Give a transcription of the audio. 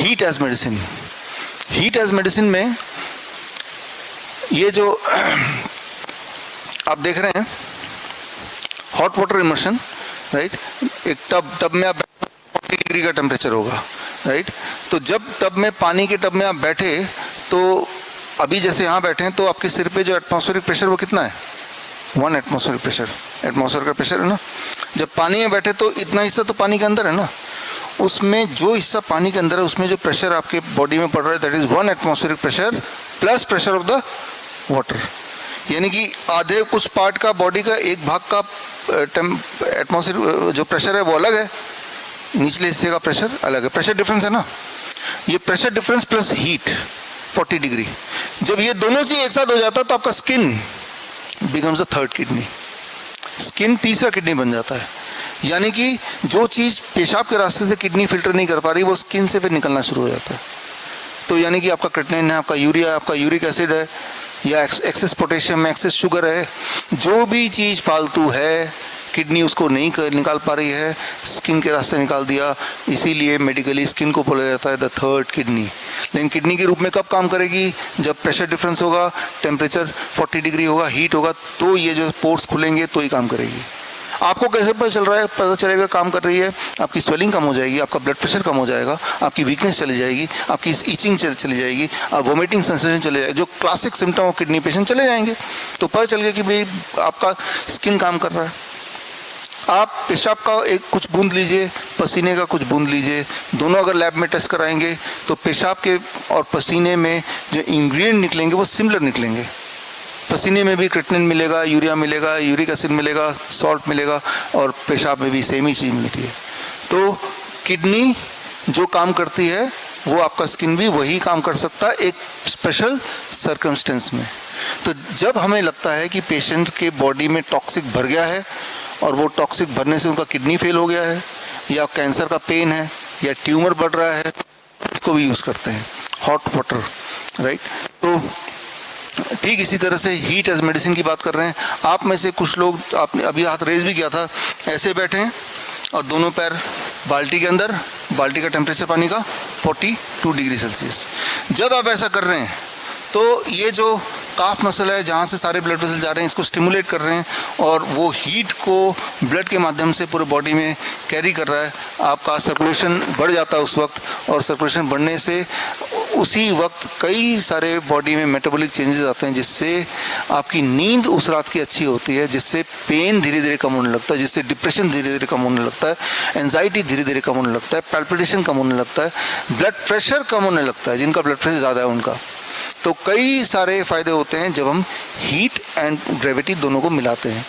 Heat as medicine. Heat as medicine में ये जो आप देख रहे हैं हॉट वाटर इमर्शन, राइट। एक टब में आप 40 डिग्री का टेम्परेचर होगा, राइट। तो जब टब में, पानी के टब में आप बैठे, तो अभी जैसे यहाँ बैठे हैं, तो आपके सिर पे जो एटमॉस्फेरिक प्रेशर वो कितना है? 1 एटमॉस्फेरिक प्रेशर, एटमॉस्फेयर का प्रेशर है ना। जब पानी में बैठे तो इतना हिस्सा तो पानी के अंदर है ना, उसमें जो हिस्सा पानी के अंदर है उसमें जो प्रेशर आपके बॉडी में पड़ रहा है that is 1 atmospheric pressure plus pressure of the water. यानी कि आधे कुछ पार्ट का बॉडी का एक भाग का एटमॉस्फेरिक जो प्रेशर है वो अलग है, निचले हिस्से का प्रेशर अलग है। प्रेशर डिफरेंस है ना, ये pressure difference plus heat 40 degree, जब ये दोनों चीज एक साथ हो जाता है तो आपका skin becomes the third kidney. Skin तीसरा किडनी बन जाता है। यानी कि जो चीज पेशाब के रास्ते से किडनी फिल्टर नहीं कर पा रही वो स्किन से फिर निकलना शुरू हो जाता है। तो यानी कि आपका क्रिएटिनिन है, आपका यूरिया, आपका यूरिक एसिड है, या एक्सेस पोटेशियम, एक्सेस शुगर है, जो भी चीज फालतू है किडनी उसको नहीं निकाल पा रही है, स्किन के रास्ते निकाल दिया। इसीलिए मेडिकली स्किन को बोला जाता है द थर्ड किडनी। लेकिन किडनी के रूप में कब काम करेगी? जब प्रेशर डिफरेंस होगा, टेम्परेचर 40 डिग्री होगा, हीट होगा, तो ये जो पोर्स खुलेंगे तो ही काम करेगी। आपको कैसे पता चल रहा है? पता चलेगा काम कर रही है, आपकी स्वेलिंग कम हो जाएगी, आपका ब्लड प्रेशर कम हो जाएगा, आपकी वीकनेस चली जाएगी, आपकी ईचिंग चली जाएगी, वोमिटिंग सेंसेशन चले जाएगी, जो classic symptom of kidney patient चले जाएंगे। तो पता चल गया कि भाई आपका स्किन काम कर रहा है। आप पेशाब का एक कुछ बूंद लीजिए, पसीने का कुछ बूंद लीजिए, दोनों अगर लैब में टेस्ट कराएंगे तो पेशाब के और पसीने में जो इंग्रेडिएंट निकलेंगे वो सिमिलर निकलेंगे। पसीने में भी क्रिएटिनिन मिलेगा, यूरिया मिलेगा, यूरिक एसिड मिलेगा, सॉल्ट मिलेगा, और पेशाब में भी सेम ही चीज़ मिलती है। तो किडनी जो काम करती है वो आपका स्किन भी वही काम कर सकता है एक स्पेशल सर्कमस्टेंस में। तो जब हमें लगता है कि पेशेंट के बॉडी में टॉक्सिक भर गया है और वो टॉक्सिक भरने से उनका किडनी फेल हो गया है, या कैंसर का पेन है, या ट्यूमर बढ़ रहा है, इसको भी यूज़ करते हैं हॉट वाटर, राइट। तो ठीक इसी तरह से हीट एज मेडिसिन की बात कर रहे हैं। आप में से कुछ लोग, आपने अभी हाथ रेज भी किया था, ऐसे बैठे हैं और दोनों पैर बाल्टी के अंदर, बाल्टी का टेम्परेचर पानी का 42 डिग्री सेल्सियस। जब आप ऐसा कर रहे हैं तो ये जो काफ मसल है जहाँ से सारे ब्लड वेसल जा रहे हैं इसको स्टिमुलेट कर रहे हैं, और वो हीट को ब्लड के माध्यम से पूरे बॉडी में कैरी कर रहा है। आपका सर्कुलेशन बढ़ जाता है उस वक्त, और सर्कुलेशन बढ़ने से उसी वक्त कई सारे बॉडी में मेटाबॉलिक चेंजेस आते हैं, जिससे आपकी नींद उस रात की अच्छी होती है, जिससे पेन धीरे धीरे कम होने लगता है, जिससे डिप्रेशन धीरे धीरे कम होने लगता है, एंजाइटी धीरे धीरे कम होने लगता है, पैल्पिटेशन कम होने लगता है, ब्लड प्रेशर कम होने लगता है, जिनका ब्लड प्रेशर ज़्यादा है उनका। तो कई सारे फायदे होते हैं जब हम हीट एंड ग्रेविटी दोनों को मिलाते हैं।